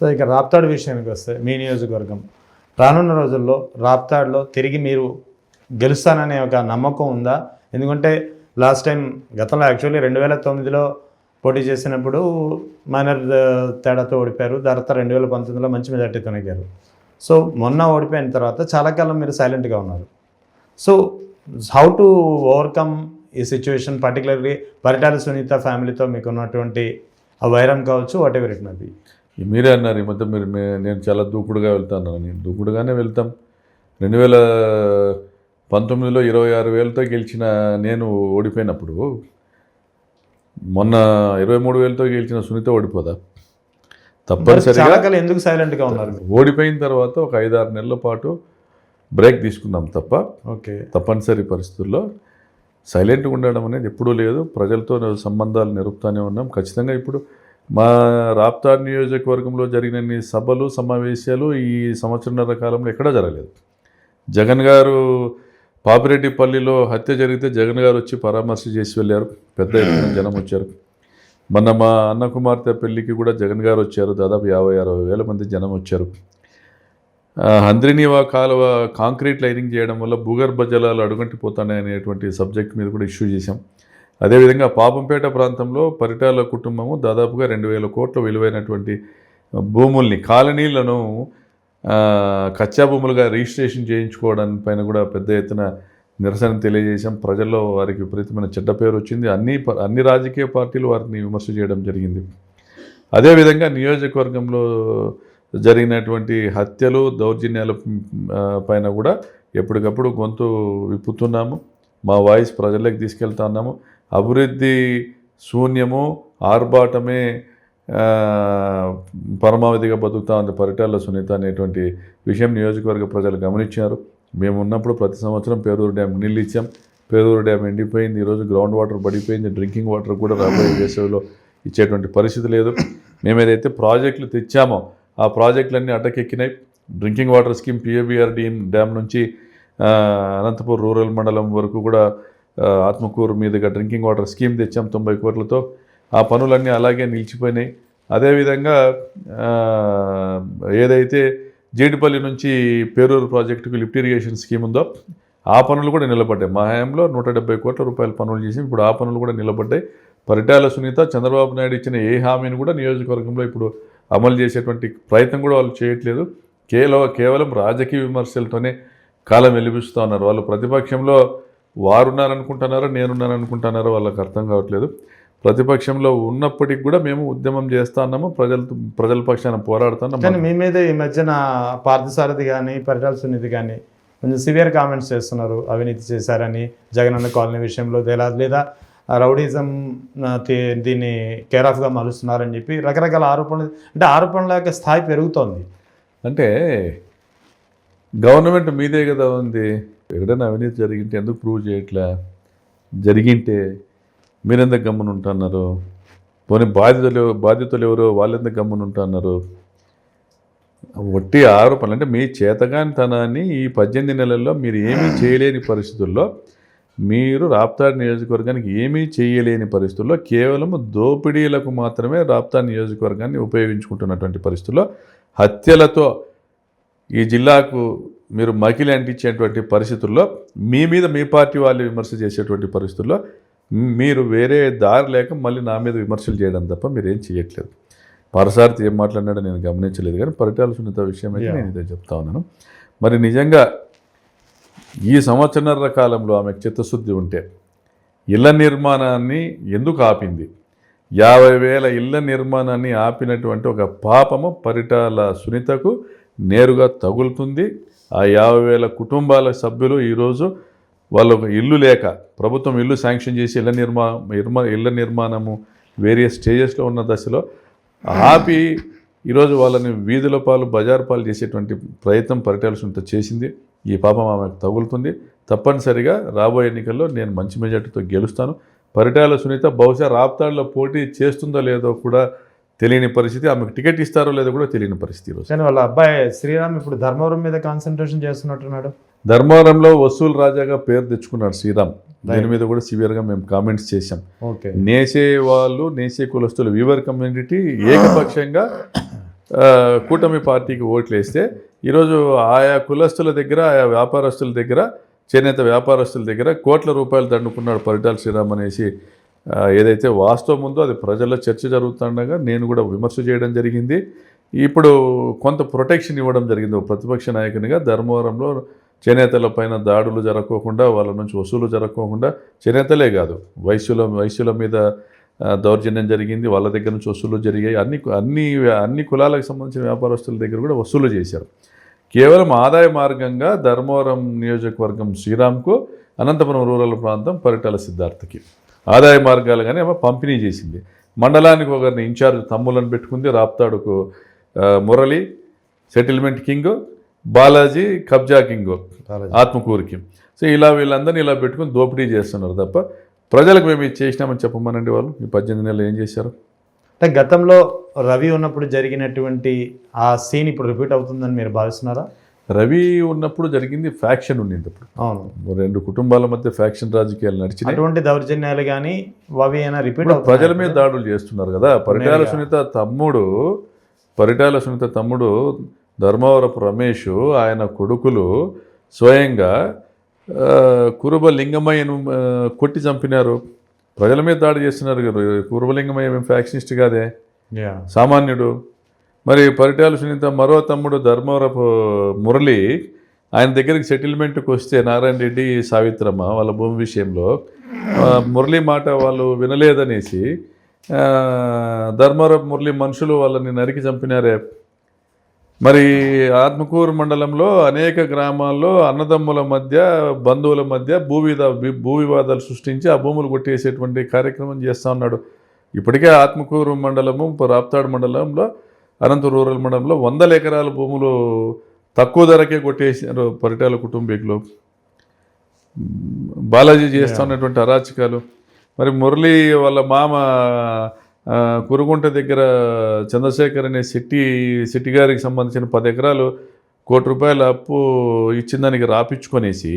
So ఇక రాప్తాడు విషయానికి వస్తే మీ నియోజకవర్గం రానున్న రోజుల్లో రాప్తాడులో తిరిగి మీరు గెలుస్తాననే ఒక నమ్మకం ఉందా? ఎందుకంటే లాస్ట్ టైం గతంలో యాక్చువల్లీ 2009లో పోటీ చేసినప్పుడు మైనర్ తేడాతో ఓడిపోయారు. తర్వాత 2019లో మంచి మెజార్టీతో నెగ్గారు. సో మొన్న ఓడిపోయిన తర్వాత చాలా కాలం మీరు సైలెంట్గా ఉన్నారు. సో హౌ టు ఓవర్కమ్ ఈ సిచ్యువేషన్, పర్టికులర్లీ పరిటాల సునీత ఫ్యామిలీతో మీకు ఉన్నటువంటి ఆ వైరం కావచ్చు, what ever it may be? మీరే అన్నారు ఈ మధ్య నేను చాలా దూకుడుగా వెళ్తాను. నేను దూకుడుగానే వెళ్తాం. 2019లో 26,000తో గెలిచిన నేను ఓడిపోయినప్పుడు మొన్న 23,000తో గెలిచిన సునీత ఓడిపోదా? తప్పనిసరిగా ఎందుకు సైలెంట్గా ఉన్నారు? ఓడిపోయిన తర్వాత ఒక 5-6 నెలల పాటు బ్రేక్ తీసుకున్నాం తప్ప ఓకే తప్పనిసరి పరిస్థితుల్లో సైలెంట్గా ఉండడం అనేది ఎప్పుడూ లేదు. ప్రజలతో సంబంధాలు నిరుపుతానే ఉన్నాం. ఖచ్చితంగా ఇప్పుడు మా రాప్తాడ్ నియోజకవర్గంలో జరిగిన సభలు సమావేశాలు ఈ సంవత్సరంన్నర కాలంలో ఎక్కడా జరగలేదు. జగన్ గారు పాపిరెడ్డిపల్లిలో హత్య జరిగితే జగన్ గారు వచ్చి పరామర్శ చేసి వెళ్ళారు. పెద్ద ఎత్తున జనం వచ్చారు. మొన్న మా అన్న కుమార్తె పెళ్లికి కూడా జగన్ గారు వచ్చారు. దాదాపు 50-60 వేల మంది జనం వచ్చారు. హంద్రినీవా కాలువ కాంక్రీట్ లైనింగ్ చేయడం వల్ల భూగర్భ జలాలు అడుగంటిపోతాయనేటువంటి సబ్జెక్ట్ మీద కూడా ఇష్యూ చేశాం. అదేవిధంగా పాపంపేట ప్రాంతంలో పరిటాల కుటుంబము దాదాపుగా 2,000 కోట్ల విలువైనటువంటి భూముల్ని, కాలనీలను కచ్చా భూములుగా రిజిస్ట్రేషన్ చేయించుకోవడం పైన కూడా పెద్ద ఎత్తున నిరసన తెలియజేశాం. ప్రజల్లో వారికి విపరీతమైన చెడ్డ పేరు వచ్చింది. అన్ని రాజకీయ పార్టీలు వారిని విమర్శ చేయడం జరిగింది. అదేవిధంగా నియోజకవర్గంలో జరిగినటువంటి హత్యలు, దౌర్జన్యాల పైన కూడా ఎప్పటికప్పుడు గొంతు విప్పుతున్నాము. మా వాయిస్ ప్రజల్లోకి తీసుకెళ్తా ఉన్నాము. అభివృద్ధి శూన్యము, ఆర్భాటమే పరమావధిగా బతుకుతా ఉంది పరిటాల సునీత అనేటువంటి విషయం నియోజకవర్గ ప్రజలు గమనించారు. మేము ఉన్నప్పుడు ప్రతి సంవత్సరం పేరూరు డ్యామ్ నీళ్ళు ఇచ్చాం. పేరూరు డ్యామ్ ఎండిపోయింది. ఈరోజు గ్రౌండ్ వాటర్ పడిపోయింది. డ్రింకింగ్ వాటర్ కూడా రాబోయే వేసవిలో ఇచ్చేటువంటి పరిస్థితి లేదు. మేము ఏదైతే ప్రాజెక్టులు తెచ్చామో ఆ ప్రాజెక్టులన్నీ అడ్డకెక్కినాయి. డ్రింకింగ్ వాటర్ స్కీమ్ పిఏబిఆర్డి డ్యామ్ నుంచి అనంతపూర్ రూరల్ మండలం వరకు కూడా ఆత్మకూరు మీదుగా డ్రింకింగ్ వాటర్ స్కీమ్ తెచ్చాం 90 కోట్లతో. ఆ పనులన్నీ అలాగే నిలిచిపోయినాయి. అదేవిధంగా ఏదైతే జీడిపల్లి నుంచి పేరూరు ప్రాజెక్టుకు లిఫ్ట్ ఇరిగేషన్ స్కీమ్ ఉందో ఆ పనులు కూడా నిలబడ్డాయి. మా హయాంలో 170 కోట్ల రూపాయల పనులు చేసి ఇప్పుడు ఆ పనులు కూడా నిలబడ్డాయి. పరిటాల సునీత చంద్రబాబు నాయుడు ఇచ్చిన ఏ హామీని కూడా నియోజకవర్గంలో ఇప్పుడు అమలు చేసేటువంటి ప్రయత్నం కూడా వాళ్ళు చేయట్లేదు. కేవలం రాజకీయ విమర్శలతోనే కాలం వెలిపిస్తూ ఉన్నారు. వాళ్ళు ప్రతిపక్షంలో వారున్నారనుకుంటున్నారో నేనున్నారనుకుంటున్నారో వాళ్ళకి అర్థం కావట్లేదు. ప్రతిపక్షంలో ఉన్నప్పటికి కూడా మేము ఉద్యమం చేస్తూ ఉన్నాము. ప్రజల పక్షాన పోరాడుతున్నాం. కానీ మీ మీద ఈ మధ్యన పార్థసారథి కానీ పరిటాల సునీత కానీ కొంచెం సివియర్ కామెంట్స్ చేస్తున్నారు. అవినీతి చేశారని, జగనన్న కాలనీ విషయంలో లేదా రౌడీజం దీన్ని కేర్ ఆఫ్గా మలుస్తున్నారని చెప్పి రకరకాల ఆరోపణలు. అంటే ఆరోపణల యొక్క స్థాయి పెరుగుతోంది. అంటే గవర్నమెంట్ మీదే కదా ఉంది. ఎక్కడైనా అవినీతి జరిగింటే ఎందుకు ప్రూవ్ చేయట్లే? జరిగింటే మీరెందుకు గమ్మున ఉంటున్నారు? పోనీ బాధితులు ఎవరో వాళ్ళెందుకు గమ్మున ఉంటున్నారు? వట్టి ఆరోపణలు. అంటే మీ చేతగానితనాన్ని ఈ 18 నెలల్లో మీరు ఏమీ చేయలేని పరిస్థితుల్లో, మీరు రాప్తాడ్ నియోజకవర్గానికి ఏమీ చేయలేని పరిస్థితుల్లో, కేవలం దోపిడీలకు మాత్రమే రాప్తాడ్ నియోజకవర్గాన్ని ఉపయోగించుకుంటున్నటువంటి పరిస్థితుల్లో, హత్యలతో ఈ జిల్లాకు మీరు మకిలి అంటించేటువంటి పరిస్థితుల్లో, మీ మీద మీ పార్టీ వాళ్ళు విమర్శ చేసేటువంటి పరిస్థితుల్లో మీరు వేరే దారి లేక మళ్ళీ నా మీద విమర్శలు చేయడం తప్ప మీరేం చేయట్లేదు. పరసారథి ఏం మాట్లాడినాడో నేను గమనించలేదు, కానీ పరిటాల సునీత విషయం అయితే నేను ఇదే చెప్తా ఉన్నాను. మరి నిజంగా ఈ సంవత్సరన్నర కాలంలో ఆమెకు చిత్తశుద్ధి ఉంటే ఇళ్ల నిర్మాణాన్ని ఎందుకు ఆపింది? 50,000 ఇళ్ల నిర్మాణాన్ని ఆపినటువంటి ఒక పాపము పరిటాల సునీతకు నేరుగా తగులుతుంది. ఆ 50,000 కుటుంబాల సభ్యులు ఈరోజు వాళ్ళకు ఇల్లు లేక, ప్రభుత్వం ఇల్లు శాంక్షన్ చేసి ఇళ్ల నిర్మాణము వేరియస్ స్టేజెస్లో ఉన్న దశలో ఆపి ఈరోజు వాళ్ళని వీధుల పాలు, బజారు పాలు చేసేటువంటి ప్రయత్నం పరిటాల సునీత చేసింది. ఈ పాపం ఆమెకు తగులుతుంది. తప్పనిసరిగా రాబోయే ఎన్నికల్లో నేను మంచి మెజార్టీతో గెలుస్తాను. పరిటాల సునీత బహుశా రాప్తాడులో పోటీ చేస్తుందో లేదో కూడా తెలియని పరిస్థితి, ఆమెకు టికెట్ ఇస్తారో లేదో కూడా తెలియని పరిస్థితి. కానీ వాళ్ళ అబ్బాయి శ్రీరామ్ ఇప్పుడు ధర్మవరం మీద కాన్సన్ట్రేషన్ చేస్తున్నట్టున్నాడు. ధర్మవరంలో వసూలు రాజాగా పేరు తెచ్చుకున్నాడు శ్రీరామ్. దాని మీద కూడా సివియర్గా మేము కామెంట్స్ చేశాం. నేసే వాళ్ళు, నేసే కులస్తులు, వీవర్ కమ్యూనిటీ ఏకపక్షంగా కూటమి పార్టీకి ఓట్లు వేస్తే ఈరోజు ఆయా కులస్తుల దగ్గర, ఆయా వ్యాపారస్తుల దగ్గర, చేనేత వ్యాపారస్తుల దగ్గర కోట్ల రూపాయలు దండుకున్నాడు పరిటాల శ్రీరామ్ అనేసి ఏదైతే వాస్తవం ఉందో అది ప్రజల్లో చర్చ జరుగుతుండగా నేను కూడా విమర్శ చేయడం జరిగింది. ఇప్పుడు కొంత ప్రొటెక్షన్ ఇవ్వడం జరిగింది. ఒక ప్రతిపక్ష నాయకునిగా ధర్మవరంలో చేనేతల పైన దాడులు జరగకోకుండా, వాళ్ళ నుంచి వసూలు జరగకోకుండా, చేనేతలే కాదు వైశ్యుల మీద దౌర్జన్యం జరిగింది, వాళ్ళ దగ్గర నుంచి వసూలు జరిగాయి. అన్ని కులాలకు సంబంధించిన వ్యాపారస్తుల దగ్గర కూడా వసూలు చేశారు. కేవలం ఆదాయ మార్గంగా ధర్మవరం నియోజకవర్గం శ్రీరామ్కు, అనంతపురం రూరల్ ప్రాంతం పరిటాల సిద్ధార్థకి ఆదాయ మార్గాలుగానే ఏమో పంపిణీ చేసింది. మండలానికి ఒకరిని ఇన్ఛార్జ్ తమ్ములను పెట్టుకుంది. రాప్తాడుకు మురళి సెటిల్మెంట్ కింగ్, బాలాజీ కబ్జా కింగ్ ఆత్మకూరుకి. సో వీళ్ళందరినీ ఇలా పెట్టుకుని దోపిడీ చేస్తున్నారు తప్ప ప్రజలకు మేము ఇది చేసినామని చెప్పమనండి. వాళ్ళు ఈ 18 నెలలు ఏం చేశారు? అంటే గతంలో రవి ఉన్నప్పుడు జరిగినటువంటి ఆ సీన్ ఇప్పుడు రిపీట్ అవుతుందని మీరు భావిస్తున్నారా? రవి ఉన్నప్పుడు జరిగింది ఫ్యాక్షన్ ఉండింది. అప్పుడు అవును, 2 కుటుంబాల మధ్య ఫ్యాక్షన్ రాజకీయాలు నడిచినాయి. అటువంటి దౌర్జన్యాలు కానీ అవి అయినా రిపీట్ ప్రజల మీద దాడులు చేస్తున్నారు కదా. పరిటాల సునీత తమ్ముడు ధర్మవరపు రమేష్, ఆయన కొడుకులు స్వయంగా కురుబ లింగమయ్యను కొట్టి చంపినారు. ప్రజల మీద దాడి చేస్తున్నారు. కురుబ లింగమయ్య మేము ఫ్యాక్షనిస్ట్ కాదే, సామాన్యుడు. మరి పరిటాల సునీత మరో తమ్ముడు ధర్మవరపు మురళి, ఆయన దగ్గరికి సెటిల్మెంట్కి వస్తే నారాయణ రెడ్డి, సావిత్రమ్మ వాళ్ళ భూమి విషయంలో మురళి మాట వాళ్ళు వినలేదనేసి ధర్మవరపు మురళి మనుషులు వాళ్ళని నరికి చంపినారే. మరి ఆత్మకూరు మండలంలో అనేక గ్రామాల్లో అన్నదమ్ముల మధ్య, బంధువుల మధ్య భూ వివాదాలు సృష్టించి ఆ భూములు కొట్టేసేటువంటి కార్యక్రమం చేస్తూ ఉన్నాడు. ఇప్పటికే ఆత్మకూరు మండలము, రాప్తాడు మండలంలో, అనంతపురం రూరల్ మండలంలో 100 ఎకరాల భూములు తక్కువ ధరకే కొట్టేసినారు పరిటాల కుటుంబీకులు. బాలాజీ చేస్తున్నటువంటి అరాచకాలు. మరి మురళి వాళ్ళ మామ కురుగుంట దగ్గర చంద్రశేఖర్ అనే శెట్టి గారికి సంబంధించిన 10 ఎకరాలు ₹1 కోటి అప్పు ఇచ్చిన దానికి రాపించుకొనేసి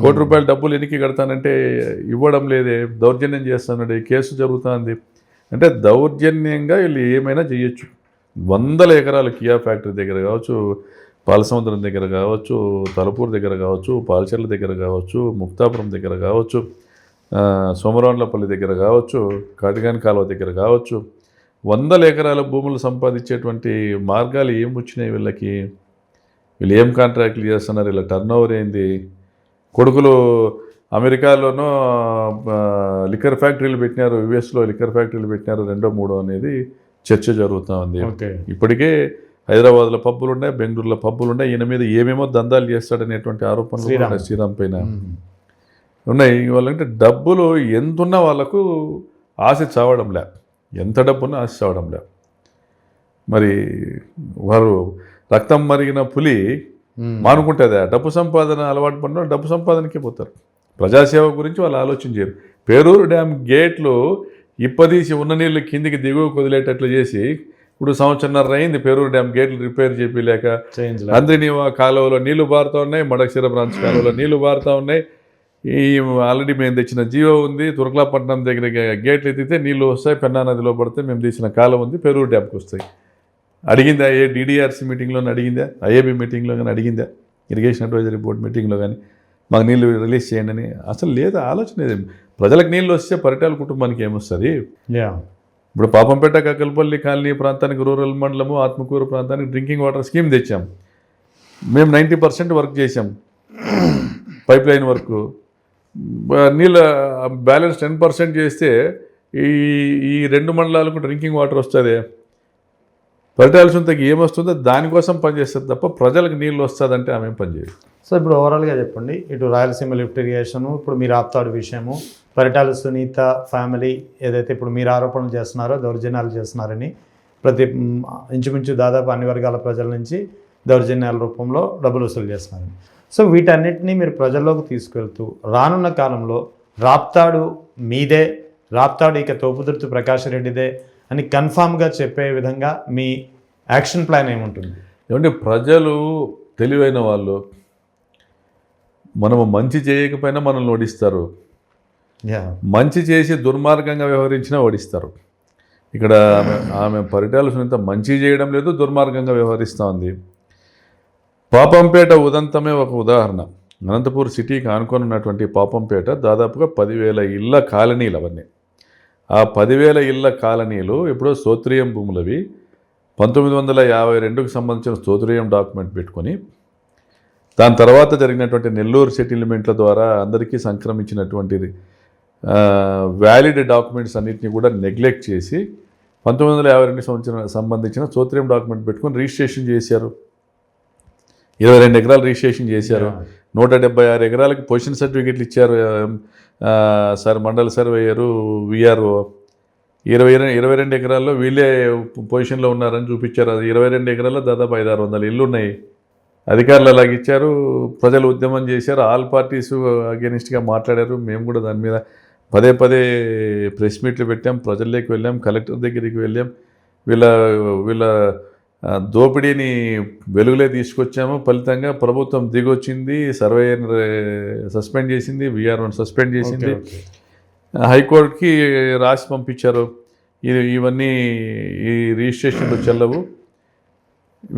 ₹1 కోటి డబ్బులు ఎనికి కడతానంటే ఇవ్వడం లేదే, దౌర్జన్యం చేస్తానంటే కేసు జరుగుతుంది. అంటే దౌర్జన్యంగా వీళ్ళు ఏమైనా చేయొచ్చు. 100 ఎకరాలు కియా ఫ్యాక్టరీ దగ్గర కావచ్చు, పాలసముద్రం దగ్గర కావచ్చు, తలపూర్ దగ్గర కావచ్చు, పాల్చెర్ల దగ్గర కావచ్చు, ముక్తాపురం దగ్గర కావచ్చు, సోమరాండ్లపల్లి దగ్గర కావచ్చు, కాటిగాని కాలువ దగ్గర కావచ్చు, 100 ఎకరాల భూములు సంపాదించేటువంటి మార్గాలు ఏం వచ్చినాయి వీళ్ళకి? వీళ్ళు ఏం కాంట్రాక్ట్లు చేస్తున్నారు? వీళ్ళ టర్న్ ఓవర్ ఏంది? కొడుకులు అమెరికాలోనూ లిక్కర్ ఫ్యాక్టరీలు పెట్టినారు, యుఎస్లో లిక్కర్ ఫ్యాక్టరీలు పెట్టినారు, 2, 3 అనేది చర్చ జరుగుతూ ఉంది. ఇప్పటికే హైదరాబాద్లో పబ్బులు ఉన్నాయి, బెంగళూరులో పబ్బులు ఉన్నాయి. ఈయన మీద ఏమేమో దందాలు చేస్తాడనేటువంటి ఆరోపణలు శ్రీరామ్ పైన ఉన్నాయి. వాళ్ళంటే డబ్బులు ఎంతున్నా వాళ్ళకు ఆశ చావడంలే, ఎంత డబ్బున్నా ఆశ చావడంలే. మరి వారు రక్తం మరిగిన పులి మానుకుంటుంది. డబ్బు సంపాదన అలవాటు పడిన డబ్బు సంపాదనకే పోతారు. ప్రజాసేవ గురించి వాళ్ళు ఆలోచించారు. పేరూరు డ్యామ్ గేట్లు ఇప్పదీసి ఉన్న నీళ్ళు కిందికి దిగువ వదిలేటట్లు చేసి ఇప్పుడు 1.5 సంవత్సరం అయింది పేరూరు డ్యామ్ గేట్లు రిపేర్ చేయలేక. అందరినీ కాలువలో నీళ్లు బారుతూ ఉన్నాయి, మడకశిర బ్రాంచ్ కాలువలో నీళ్లు బారుతూ ఉన్నాయి. ఆల్రెడీ మేము తెచ్చిన జీవో ఉంది, తురకలాపట్నం దగ్గర గేట్లు ఎత్తితే నీళ్లు వస్తాయి, పెన్నా నదిలో పడితే మేము తీసిన కాలం ఉంది, పేరూరు డ్యామ్కి వస్తాయి. అడిగిందా? DDRC మీటింగ్లో అడిగిందా? IAB మీటింగ్లో కానీ అడిగిందా? ఇరిగేషన్ అడ్వైజరీ బోర్డు మీటింగ్లో కానీ మాకు నీళ్ళు రిలీజ్ చేయండి అని? అసలు లేదా ఆలోచన. ప్రజలకు నీళ్ళు వస్తే పరిటాల కుటుంబానికి ఏమొస్తుంది? ఇప్పుడు పాపంపేట, కక్కలపల్లి కాలనీ ప్రాంతానికి, రూరల్ మండలము, ఆత్మకూరు ప్రాంతానికి డ్రింకింగ్ వాటర్ స్కీమ్ తెచ్చాం. మేము 90% వర్క్ చేసాం, పైప్ లైన్ వర్క్. నీళ్ళ బ్యాలెన్స్ 10% చేస్తే ఈ 2 మండలాలకు డ్రింకింగ్ వాటర్ వస్తుంది. పరిటాల సునీతకి ఏమొస్తుందో దానికోసం పనిచేస్తుంది తప్ప ప్రజలకు నీళ్ళు వస్తుందంటే ఆమె పనిచేయదు. సో ఇప్పుడు ఓవరాల్గా చెప్పండి, ఇటు రాయలసీమ లిఫ్ట్ ఇరిగేషను, ఇప్పుడు మీరు ఆప్తాడు విషయము, పరిటాల సునీత ఫ్యామిలీ ఏదైతే ఇప్పుడు మీరు ఆరోపణలు చేస్తున్నారో, దౌర్జన్యాలు చేస్తున్నారని ఇంచుమించు దాదాపు అన్ని వర్గాల ప్రజల నుంచి దౌర్జన్యాల రూపంలో డబ్బులు వసూలు చేస్తున్నారని. సో వీటన్నిటినీ మీరు ప్రజల్లోకి తీసుకెళ్తూ రానున్న కాలంలో రాప్తాడు మీదే, రాప్తాడు ఇక తోపుదుర్తి ప్రకాష్ రెడ్డిదే అని కన్ఫామ్గా చెప్పే విధంగా మీ యాక్షన్ ప్లాన్ ఏముంటుంది? ఏమంటే ప్రజలు తెలివైన వాళ్ళు, మనము మంచి చేయకపోయినా మనల్ని ఓడిస్తారు, మంచి చేసి దుర్మార్గంగా వ్యవహరించినా ఓడిస్తారు. ఇక్కడ ఆమె పరిటాల సునీత మంచి చేయడం లేదు, దుర్మార్గంగా వ్యవహరిస్తూ ఉంది. పాపంపేట ఉదంతమే ఒక ఉదాహరణ. అనంతపూర్ సిటీకి ఆనుకొని ఉన్నటువంటి పాపంపేట దాదాపుగా 10,000 ఇళ్ల కాలనీలు అవన్నీ. ఆ 10,000 ఇళ్ల కాలనీలు ఎప్పుడో స్తోత్రియం భూములవి 1952కు సంబంధించిన స్తోత్రియం డాక్యుమెంట్ పెట్టుకొని దాని తర్వాత జరిగినటువంటి నెల్లూరు సెటిల్మెంట్ల ద్వారా అందరికీ సంక్రమించినటువంటి వ్యాలిడ్ డాక్యుమెంట్స్ అన్నింటినీ కూడా నెగ్లెక్ట్ చేసి 1952 సంవత్సరం సంబంధించిన స్తోత్రియం డాక్యుమెంట్ పెట్టుకొని రిజిస్ట్రేషన్ చేశారు. 22 ఎకరాలు రిజిస్ట్రేషన్ చేశారు. 176 ఎకరాలకి పొజిషన్ సర్టిఫికెట్లు ఇచ్చారు సార్ మండల సర్వేయరు విఆర్ఓ. 22 ఎకరాల్లో వీళ్ళే పొజిషన్లో ఉన్నారని చూపించారు. అది 22 ఎకరాల్లో దాదాపు 500-600 ఇళ్ళు ఉన్నాయి. అధికారులు అలాగ ఇచ్చారు. ప్రజలు ఉద్యమం చేశారు. ఆల్ పార్టీస్ అగేనిస్ట్గా మాట్లాడారు. మేము కూడా దాని మీద పదే ప్రెస్ మీట్లు పెట్టాం, ప్రజల్లోకి వెళ్ళాం, కలెక్టర్ దగ్గరికి వెళ్ళాం. వీళ్ళ దోపిడీని వెలుగులే తీసుకొచ్చాము. ఫలితంగా ప్రభుత్వం దిగొచ్చింది, సర్వేయర్ని సస్పెండ్ చేసింది, విఆర్ఓని సస్పెండ్ చేసింది, హైకోర్టుకి రాసి పంపించారు. ఇవన్నీ ఈ రిజిస్ట్రేషన్లు చెల్లవు,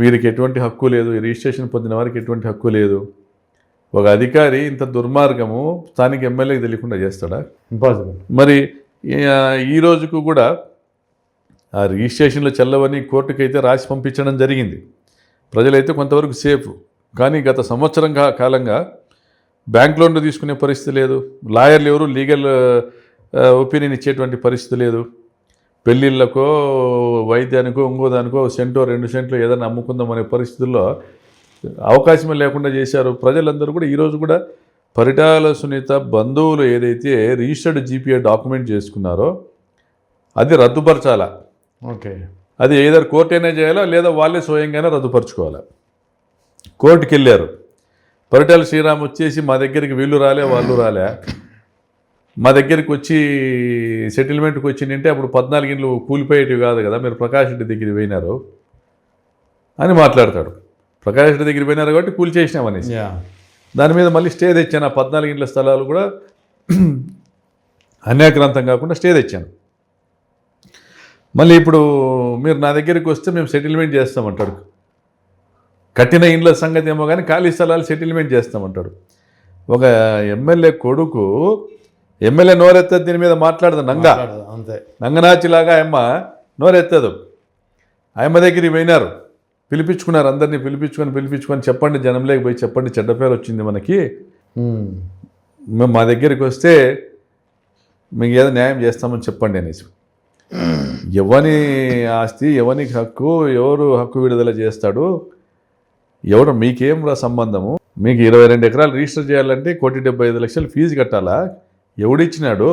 వీరికి ఎటువంటి హక్కు లేదు, ఈ రిజిస్ట్రేషన్ పొందిన వారికి ఎటువంటి హక్కు లేదు. ఒక అధికారి ఇంత దుర్మార్గము స్థానిక ఎమ్మెల్యేకి తెలియకుండా చేస్తాడా? ఇంపాసిబుల్. మరి ఈ రోజుకు కూడా ఆ రిజిస్ట్రేషన్లు చెల్లవని కోర్టుకైతే రాసి పంపించడం జరిగింది. ప్రజలైతే కొంతవరకు సేఫ్. కానీ గత సంవత్సరం కాలంగా బ్యాంక్ లోన్లు తీసుకునే పరిస్థితి లేదు, లాయర్లు ఎవరు లీగల్ ఒపీనియన్ ఇచ్చేటువంటి పరిస్థితి లేదు. పెళ్ళిళ్ళకో వైద్యానికో ఇంకోదానికో సెంటో 2 సెంట్లు ఏదైనా అమ్ముకుందామనే పరిస్థితుల్లో అవకాశమే లేకుండా చేశారు. ప్రజలందరూ కూడా ఈరోజు కూడా పరిటాల సునీత బంధువులు ఏదైతే రిజిస్టర్డ్ జీపీఏ డాక్యుమెంట్ చేసుకున్నారో అది రద్దుపరచాలా. ఓకే, అది ఏదైనా కోర్టు అయినా చేయాలా లేదా వాళ్ళే స్వయంగానే రద్దుపరచుకోవాలా. కోర్టుకి వెళ్ళారు. పరిటాల శ్రీరామ్ వచ్చేసి మా దగ్గరికి వీళ్ళు రాలే వాళ్ళు రాలే, మా దగ్గరికి వచ్చి సెటిల్మెంట్కి వచ్చిందంటే అప్పుడు 14 ఇండ్లు కూలిపోయేటివి కాదు కదా, మీరు ప్రకాష్ రెడ్డి దగ్గరికి పోయినారు అని మాట్లాడతాడు. ప్రకాష్ రెడ్డి దగ్గరికి పోయినారు కాబట్టి కూలి చేసినామనేసి దాని మీద మళ్ళీ స్టే తెచ్చాను. ఆ 14 ఇండ్ల స్థలాలు కూడా అన్యాక్రాంతం కాకుండా స్టే తెచ్చాను. మళ్ళీ ఇప్పుడు మీరు నా దగ్గరికి వస్తే మేము సెటిల్మెంట్ చేస్తామంటాడు. కట్టిన ఇండ్ల సంగతి ఏమో కానీ ఖాళీ స్థలాలు సెటిల్మెంట్ చేస్తామంటాడు. ఒక ఎమ్మెల్యే కొడుకు ఎమ్మెల్యే నోరెత్తదు, దీని మీద మాట్లాడదు. అంతే, నంగనాచిలాగా ఆయమ్మ నోరెత్తదు. ఆయమ్మ దగ్గరికి పోయినారు, పిలిపించుకున్నారు. అందరినీ పిలిపించుకొని చెప్పండి, జనంలోకి పోయి చెప్పండి, చెడ్డ పేరు వచ్చింది మనకి, మేము మా దగ్గరికి వస్తే మీకు ఏదో న్యాయం చేస్తామని చెప్పండి అనేసి. ఎవని ఆస్తి ఎవనికి హక్కు, ఎవరు హక్కు విడుదల చేస్తాడు, ఎవరు మీకేం సంబంధము? మీకు 22 ఎకరాలు రిజిస్టర్ చేయాలంటే 1,75,00,000 ఫీజు కట్టాలా? ఎవడిచ్చినాడు?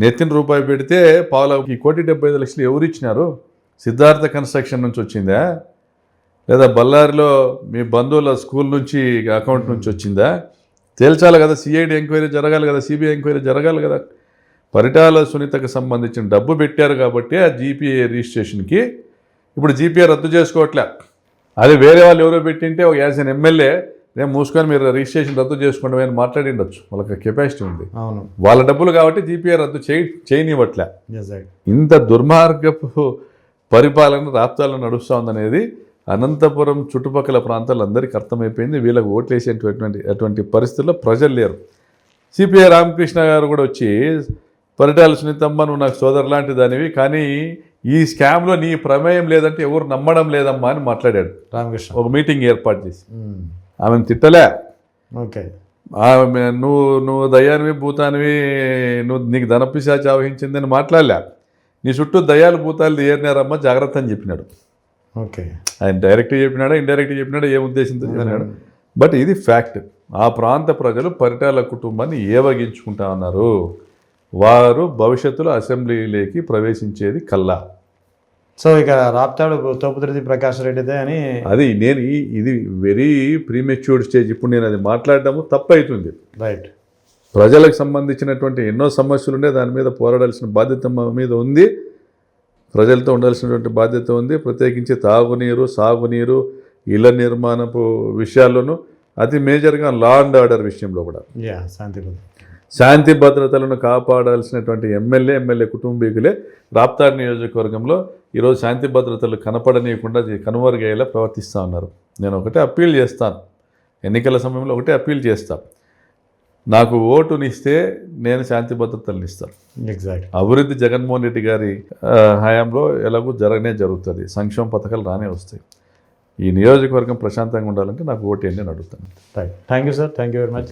నెత్తిన రూపాయి పెడితే పావులకి 1,75,00,000 ఎవరు ఇచ్చినారు? సిద్ధార్థ కన్స్ట్రక్షన్ నుంచి వచ్చిందా, లేదా బళ్ళారిలో మీ బంధువుల స్కూల్ నుంచి అకౌంట్ నుంచి వచ్చిందా? తేల్చాలి కదా, సిఐడి ఎంక్వైరీ జరగాలి కదా, సిబిఐ ఎంక్వైరీ జరగాలి కదా. పరిటాల సునీతకు సంబంధించిన డబ్బు పెట్టారు కాబట్టి ఆ జీపీఏ రిజిస్ట్రేషన్కి ఇప్పుడు జీపీఏ రద్దు చేసుకోవట్లే. అది వేరే వాళ్ళు ఎవరో పెట్టింటే ఒక యాజ్ ఎన్ ఎమ్మెల్యే నేను మూసుకొని మీరు రిజిస్ట్రేషన్ రద్దు చేసుకోండి అని మాట్లాడిండొచ్చు. వాళ్ళకి కెపాసిటీ ఉంది, అవును, వాళ్ళ డబ్బులు కాబట్టి జీపీఏ రద్దు చేయనివ్వట్లే. ఇంత దుర్మార్గపు పరిపాలన రాప్తాల్లో నడుస్తూ ఉందనేది అనంతపురం చుట్టుపక్కల ప్రాంతాలందరికీ అర్థమైపోయింది. వీళ్ళకి ఓట్లేసేటువంటి అటువంటి పరిస్థితుల్లో ప్రజలు లేరు. సిపిఐ రామకృష్ణ గారు కూడా వచ్చి పరిటాల సునీతమ్మ నువ్వు నాకు సోదరు లాంటి దానివి, కానీ ఈ స్కామ్లో నీ ప్రమేయం లేదంటే ఎవరు నమ్మడం లేదమ్మా అని మాట్లాడాడు రామకృష్ణ. ఒక మీటింగ్ ఏర్పాటు చేసి ఆమెను తిట్టలే. ఓకే, నువ్వు దయ్యానివి భూతానివి, నీకు ధనపిశాచి ఆవహించిందని మాట్లాడలే. నీ చుట్టూ దయ్యాలు భూతాలు ఏరినారమ్మా జాగ్రత్త అని చెప్పినాడు. ఓకే, ఆయన డైరెక్ట్గా చెప్పినాడా ఇండైరెక్ట్గా చెప్పినాడా ఏ ఉద్దేశంతో చెప్పినాడు, బట్ ఇది ఫ్యాక్ట్. ఆ ప్రాంత ప్రజలు పరిటాల కుటుంబాన్ని ఏవగించుకుంటా ఉన్నారు. వారు భవిష్యత్తులో అసెంబ్లీలోకి ప్రవేశించేది కల్లా. సో ఇక రాప్తాడు తోపుతుర్తి ప్రకాష్ రెడ్డిదే అని అది నేను ఇది వెరీ ప్రీమెచ్యూర్డ్ స్టేజ్. ఇప్పుడు నేను అది మాట్లాడటము తప్పు అవుతుంది. రైట్, ప్రజలకు సంబంధించినటువంటి ఎన్నో సమస్యలు ఉండే, దాని మీద పోరాడాల్సిన బాధ్యత మా మీద ఉంది. ప్రజలతో ఉండాల్సినటువంటి బాధ్యత ఉంది. ప్రత్యేకించి తాగునీరు, సాగునీరు, ఇళ్ల నిర్మాణపు విషయాల్లోనూ, అతి మేజర్గా లా అండ్ ఆర్డర్ విషయంలో కూడా. శాంతి శాంతి భద్రతలను కాపాడాల్సినటువంటి ఎమ్మెల్యే కుటుంబీకులే రాప్తాడ్ నియోజకవర్గంలో ఈరోజు శాంతి భద్రతలు కనపడనీయకుండా కనుమరుగయ్యేలా ప్రవర్తిస్తూ ఉన్నారు. నేను ఒకటే అప్పీల్ చేస్తాను, ఎన్నికల సమయంలో ఒకటే అప్పీల్ చేస్తాను, నాకు ఓటునిస్తే నేను శాంతి భద్రతలను ఇస్తాను. ఎగ్జాక్ట్. అభివృద్ధి జగన్మోహన్ రెడ్డి గారి హయాంలో ఎలాగూ జరుగుతుంది, సంక్షేమ పథకాలు రానే వస్తాయి. ఈ నియోజకవర్గం ప్రశాంతంగా ఉండాలంటే నాకు ఓటు ఏంటి అని అడుగుతాను. Right. Thank you sir, thank you very much.